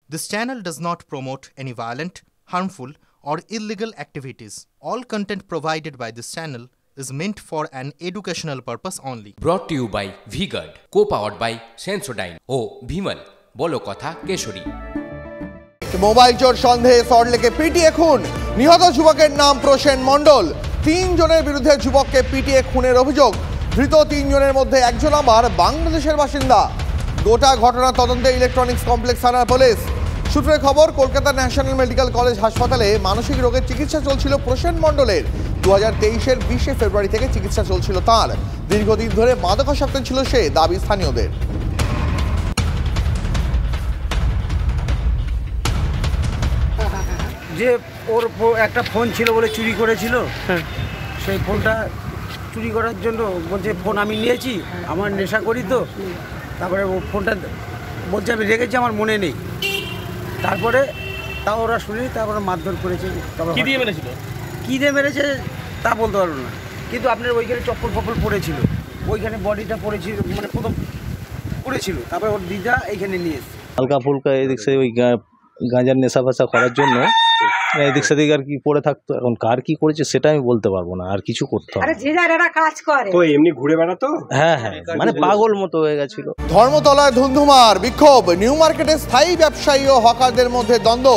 This channel does not promote any violent, harmful, or illegal activities. All content provided by this channel is meant for an educational purpose only. Brought to you by V-Guard, co-powered by Sensodyne ও ভিমল বলো কথা Keshari. Mobile চোর সন্দেহে সল্টলেকে পিটিয়ে খুন, নিহত যুবকের নাম প্রসেন মণ্ডল। 3 জনের বিরুদ্ধে যুবককে পিটিয়ে খুনের অভিযোগ। ধৃত 3 জনের মধ্যে একজন আবার বাংলাদেশের বাসিন্দা। গোটা ঘটনা তদন্তে ইলেকট্রনিক্স কমপ্লেক্স থানার পুলিশ। সূত্রের খবর, কলকাতা ন্যাশনাল মেডিকেল কলেজ হাসপাতালে মানসিক রোগের চিকিৎসা চলছিল প্রসেন মণ্ডলের। 2023-এর 20 ফেব্রুয়ারি থেকে চিকিৎসা চলছিল তার। দীর্ঘদিন ধরে মাদকাসক্ত ছিল সে, দাবি স্থানীয়দের। যে ওর একটা ফোন ছিল বলে চুরি করেছিল, সেই ফোনটা চুরি করার জন্য বলছে ফোন আমি নিয়েছি, আমার নেশা করি তো। তারপরে ও ফোনটা বলছে আমি রেখেছি, আমার মনে নেই। তারপরে তাও ওরা শুনেনি, তারপরে মারধর করেছে। কি দিয়ে মেরেছিল? কী দিয়ে মেরেছে তা বলতে পারবো না, কিন্তু আপনার ওইখানে চপ্পল ফপ্পল পড়েছিল, ওইখানে বডিটা পড়েছিল, মানে প্রথম পড়েছিল। তারপরে ওর দিদা এইখানে নিয়ে এসছে হালকা ফুলকা এদিক থেকে ওই গাঁজার নেশা ফেশা করার জন্য এদিক সেদিক আর কি পড়ে থাকতো। এখন কার কি করেছে সেটা আমি বলতে পারবো না, আর কিছু করতে হবে। তো এমনি ঘুরে বেড়াতো? হ্যাঁ, মানে পাগল মতো হয়ে গেছিল। ধর্মতলায় ধুন্ধুমার বিক্ষোভ, নিউ মার্কেটে স্থায়ী ব্যবসায়ী ও হকারদের মধ্যে দ্বন্দ্ব।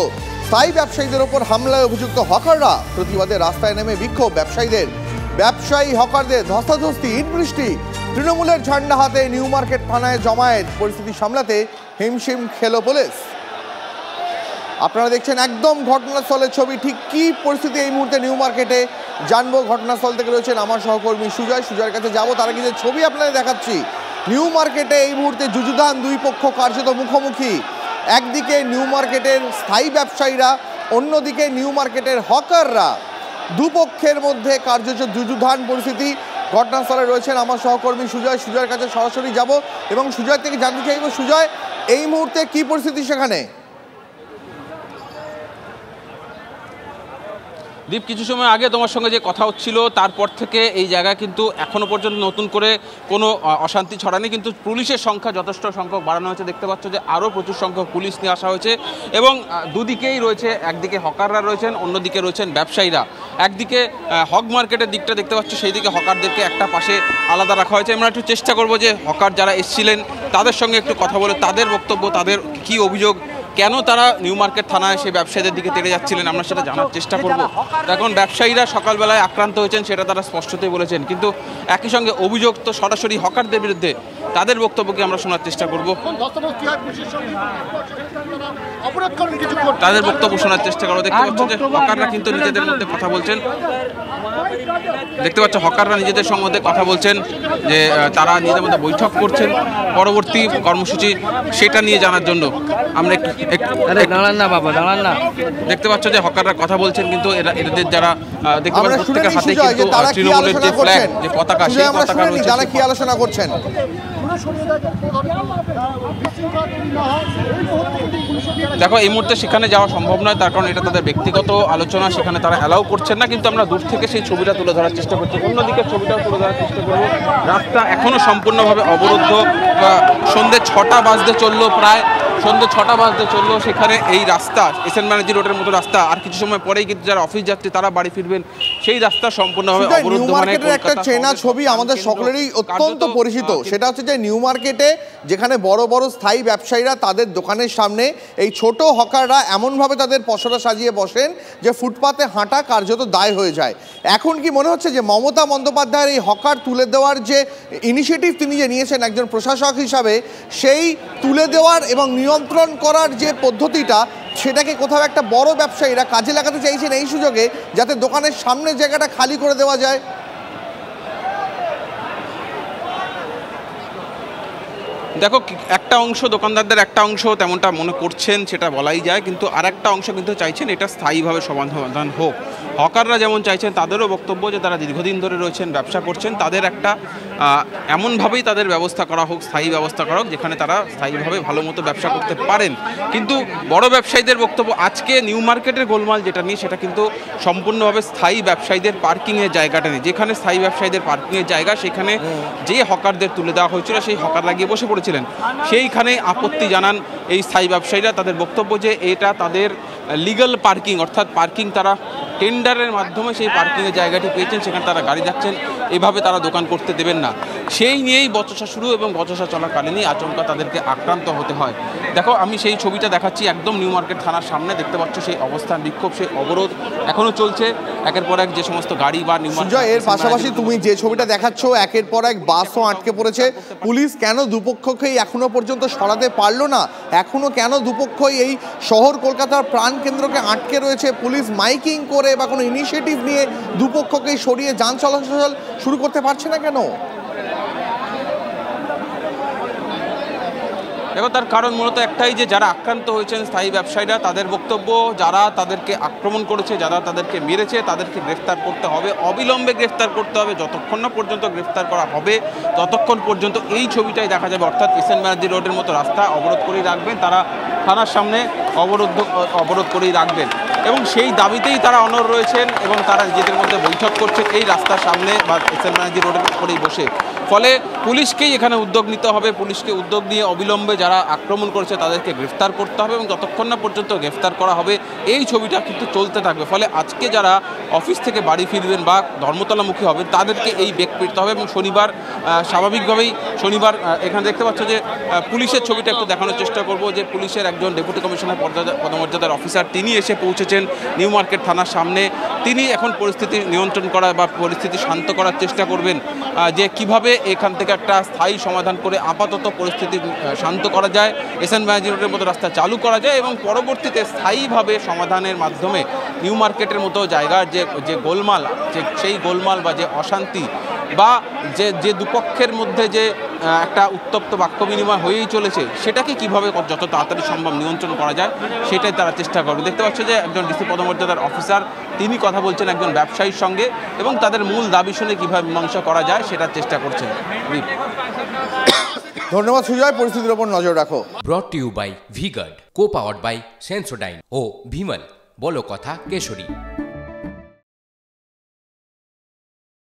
স্থায়ী ব্যবসায়ীদের ওপর হামলায় অভিযুক্ত হকাররা, প্রতিবাদে রাস্তায় নেমে বিক্ষোভ ব্যবসায়ীদের। ব্যবসায়ী হকারদের ধস্তাধস্তি, ইট বৃষ্টি। তৃণমূলের ঝান্ডা হাতে নিউ মার্কেট থানায় জমায়েত। পরিস্থিতি সামলাতে হিমশিম খেল পুলিশ। আপনারা দেখছেন একদম ঘটনাস্থলের ছবি। ঠিক কি পরিস্থিতি এই মুহূর্তে নিউ মার্কেটে জানবো। ঘটনাস্থল থেকে রয়েছেন আমার সহকর্মী সুজয়ের কাছে যাবো। তার আগে যে ছবি আপনাদের দেখাচ্ছি, নিউ মার্কেটে এই মুহূর্তে যুযুধান, দুই পক্ষ কার্যত মুখোমুখি। একদিকে নিউ মার্কেটের স্থায়ী ব্যবসায়ীরা, অন্যদিকে নিউ মার্কেটের হকাররা। দুপক্ষের মধ্যে কার্যত যুযুধান পরিস্থিতি। ঘটনাস্থলে রয়েছেন আমার সহকর্মী সুজয়ের কাছে সরাসরি যাব এবং সুজয় থেকে জানতে চাইব, সুজয় এই মুহূর্তে কি পরিস্থিতি সেখানে? দীপ, কিছু সময় আগে তোমার সঙ্গে যে কথা হচ্ছিল, তারপর থেকে এই জায়গা কিন্তু এখনও পর্যন্ত নতুন করে কোনো অশান্তি ছড়ায়নি, কিন্তু পুলিশের সংখ্যা যথেষ্ট সংখ্যক বাড়ানো হয়েছে। দেখতে পাচ্ছ যে আরও প্রচুর সংখ্যক পুলিশ নিয়ে আসা হয়েছে এবং দুদিকেই রয়েছে, একদিকে হকাররা রয়েছেন, অন্যদিকে রয়েছেন ব্যবসায়ীরা। একদিকে হক মার্কেটের দিকটা দেখতে পাচ্ছ, সেই দিকে হকারদেরকে একটা পাশে আলাদা রাখা হয়েছে। আমরা একটু চেষ্টা করবো যে হকার যারা এসেছিলেন তাদের সঙ্গে একটু কথা বলে তাদের বক্তব্য, তাদের কী অভিযোগ, কেন তারা নিউ মার্কেট থানায় সেই ব্যবসায়ীদের দিকে তেড়ে যাচ্ছিলেন, আমরা সেটা জানার চেষ্টা করব। এখন ব্যবসায়ীরা সকালবেলায় আক্রান্ত হয়েছেন সেটা তারা স্পষ্টতই বলেছেন, কিন্তু একই সঙ্গে অভিযোগ তো সরাসরি হকারদের বিরুদ্ধে। তাদের বক্তব্যকে আমরা শোনার চেষ্টা করব, তাদের বক্তব্য শোনার চেষ্টা করবো। দেখতে পাচ্ছ যে হকাররা কিন্তু নিজেদের মধ্যে কথা বলছেন, দেখতে পাচ্ছ হকাররা নিজেদের মধ্যে কথা বলছেন যে তারা নিজেদের মধ্যে বৈঠক করছেন পরবর্তী কর্মসূচি সেটা নিয়ে জানার জন্য। আমরা একটু দেখতে পাচ্ছ যে হকাররা কথা বলছেন, কিন্তু এদের যারা দেখতে পাচ্ছ প্রত্যেকের হাতে কিন্তু তৃণমূলের যে ফ্ল্যাগ, যে পতাকা, সেই পতাকা রয়েছে। তারা কি আলোচনা করছেন? দেখো, এই মুহূর্তে সেখানে যাওয়া সম্ভব নয়, তার কারণ এটা তাদের ব্যক্তিগত আলোচনা, সেখানে তারা অ্যালাউ করছেন না। কিন্তু আমরা দূর থেকে সেই ছবিটা তুলে ধরার চেষ্টা করছি, অন্যদিকে ছবিটাও তুলে ধরার চেষ্টা করবো। রাস্তা এখনও সম্পূর্ণভাবে অবরুদ্ধ। সন্ধ্যে 6টা বাজতে চললো, প্রায় সন্ধ্যে 6টা বাজতে চললো। সেখানে এই রাস্তা এসএন ব্যানার্জি রোডের মতো রাস্তা, আর কিছু সময় পরেই কিন্তু যারা অফিস যাত্রী তারা বাড়ি ফিরবেন, সেই রাস্তা সম্পূর্ণভাবে অবরুদ্ধ। মানে একটা চেনা ছবি আমাদের সকলেরই অত্যন্ত পরিচিত, সেটা হচ্ছে যে নিউ মার্কেটে যেখানে বড় বড় স্থায়ী ব্যবসায়ীরা তাদের দোকানের সামনে এই ছোট হকাররা এমনভাবে তাদের পসরা সাজিয়ে বসেন যে ফুটপাতে হাঁটা কার্যত দায় হয়ে যায়। এখন কি মনে হচ্ছে যে মমতা বন্দ্যোপাধ্যায়ের এই হকার তুলে দেওয়ার যে ইনিশিয়েটিভ তিনি যে নিয়েছেন একজন প্রশাসক হিসাবে, সেই তুলে দেওয়ার এবং নিয়ন্ত্রণ করার যে পদ্ধতিটা, সেটাকে কোথাও একটা বড় ব্যবসায়ীরা কাজে লাগাতে চাইছেন এই সুযোগে, যাতে দোকানের সামনের জায়গাটা খালি করে দেওয়া যায়? দেখো, একটা অংশ দোকানদারদের একটা অংশ তেমনটা মনে করছেন, সেটা বলাই যায়, কিন্তু আর একটা অংশ কিন্তু চাইছেন এটা স্থায়ীভাবে সমাধান হোক। হকাররা যেমন চাইছেন, তাদেরও বক্তব্য যে তারা দীর্ঘদিন ধরে রয়েছেন, ব্যবসা করছেন, তাদের একটা এমনভাবেই তাদের ব্যবস্থা করা হোক, স্থায়ী ব্যবস্থা করা হোক, যেখানে তারা স্থায়ীভাবে ভালো মতো ব্যবসা করতে পারেন। কিন্তু বড় ব্যবসায়ীদের বক্তব্য, আজকে নিউ মার্কেটের গোলমাল যেটা নিয়ে, সেটা কিন্তু সম্পূর্ণভাবে স্থায়ী ব্যবসায়ীদের পার্কিংয়ের জায়গাটা নেই। যেখানে স্থায়ী ব্যবসায়ীদের পার্কিংয়ের জায়গা, সেখানে যে হকারদের তুলে দেওয়া হয়েছিল, সেই হকাররা গিয়ে বসে পড়েছিল। করেছিলেন, সেইখানে আপত্তি জানান এই স্থায়ী ব্যবসায়ীরা। তাদের বক্তব্য যে এটা তাদের লিগ্যাল পার্কিং, অর্থাৎ পার্কিং তারা টেন্ডারের মাধ্যমে সেই পার্কিংয়ের জায়গাটি পেয়েছেন, সেখানে তারা গাড়ি যাচ্ছেন, এভাবে তারা দোকান করতে দেবেন না। সেই নিয়েই বচসা শুরু এবং বচসা চলাকালীনই আচমকা তাদেরকে আক্রান্ত হতে হয়। দেখো, আমি সেই ছবিটা দেখাচ্ছি একদম নিউ মার্কেট থানার সামনে, দেখতে পাচ্ছ সেই অবস্থান বিক্ষোভ, সেই অবরোধ এখনও চলছে। একের পর এক যে সমস্ত গাড়ি বা নিউ মার্কেট, এর পাশাপাশি তুমি যে ছবিটা দেখাচ্ছ একের পর এক বাসও আটকে পড়েছে। পুলিশ কেন দুপক্ষকেই এখনো পর্যন্ত সরাতে পারলো না? এখনো কেন দুপক্ষই এই শহর কলকাতার প্রাণকেন্দ্রকে আটকে রয়েছে? পুলিশ মাইকিং করে বা কোনো ইনিশিয়েটিভ নিয়ে দুপক্ষকেই সরিয়ে যান চলাচল শুরু করতে পারছে না কেন? দেখো, তার কারণ মূলত একটাই, যে যারা আক্রান্ত হয়েছেন স্থায়ী ব্যবসায়ীরা, তাদের বক্তব্য যারা তাদেরকে আক্রমণ করেছে, যারা তাদেরকে মেরেছে, তাদেরকে গ্রেফতার করতে হবে, অবিলম্বে গ্রেফতার করতে হবে। যতক্ষণ না পর্যন্ত গ্রেফতার করা হবে ততক্ষণ পর্যন্ত এই ছবিটাই দেখা যাবে, অর্থাৎ এসএন ব্যানার্জি রোডের মতো রাস্তা অবরোধ করেই রাখবেন তারা, থানার সামনে অবরোধ করেই রাখবেন এবং সেই দাবিতেই তারা অনড় রয়েছেন এবং তারা নিজেদের মধ্যে বৈঠক করছেন এই রাস্তার সামনে বা এসএন ব্যানার্জি রোডের উপরেই বসে। ফলে পুলিশকেই এখানে উদ্যোগ নিতে হবে, পুলিশকে উদ্যোগ নিয়ে অবিলম্বে যারা আক্রমণ করেছে তাদেরকে গ্রেফতার করতে হবে এবং যতক্ষণ না পর্যন্ত গ্রেফতার করা হবে এই ছবিটা কিন্তু চলতে থাকবে। ফলে আজকে যারা অফিস থেকে বাড়ি ফিরবেন বা ধর্মতলামুখী হবেন তাদেরকে এই বেগ পেতে হবে এবং শনিবার স্বাভাবিকভাবেই শনিবার এখানে দেখতে পাচ্ছ যে পুলিশের ছবিটা একটু দেখানোর চেষ্টা করব, যে পুলিশের একজন ডেপুটি কমিশনার পদমর্যাদার অফিসার তিনি এসে পৌঁছেছেন নিউ মার্কেট থানার সামনে। তিনি এখন পরিস্থিতি নিয়ন্ত্রণ করা বা পরিস্থিতি শান্ত করার চেষ্টা করবেন, যে কিভাবে এখান থেকে একটা স্থায়ী সমাধান করে আপাতত পরিস্থিতি শান্ত করা যায়, এসএন ব্যানার্জি রোডের মতো রাস্তা চালু করা যায় এবং পরবর্তীতে স্থায়ীভাবে সমাধানের মাধ্যমে নিউ মার্কেটের মতো জায়গার যে গোলমাল, সেই গোলমাল বা যে অশান্তি বা যে দুপক্ষের মধ্যে যে একটা উত্তপ্ত বাক্য বিনিময় হয়েই চলেছে সেটাকে কিভাবে যত তাড়াতাড়ি সম্ভব নিয়ন্ত্রণ করা যায় সেটাই তারা চেষ্টা করবে। দেখতে পাচ্ছ যে একজন ডিসি পদমর্যাদার অফিসার তিনি কথা বলছেন একজন ব্যবসায়ীর সঙ্গে এবং তাদের মূল দাবি শুনে কীভাবে মীমাংসা করা যায় সেটার চেষ্টা করছেন। ধন্যবাদ সুজয়, পরিস্থিতির উপর নজর রাখো। Brought to you by VGuard, co powered by Sensodyne ও ভিমল, বলো কথা কেশরী।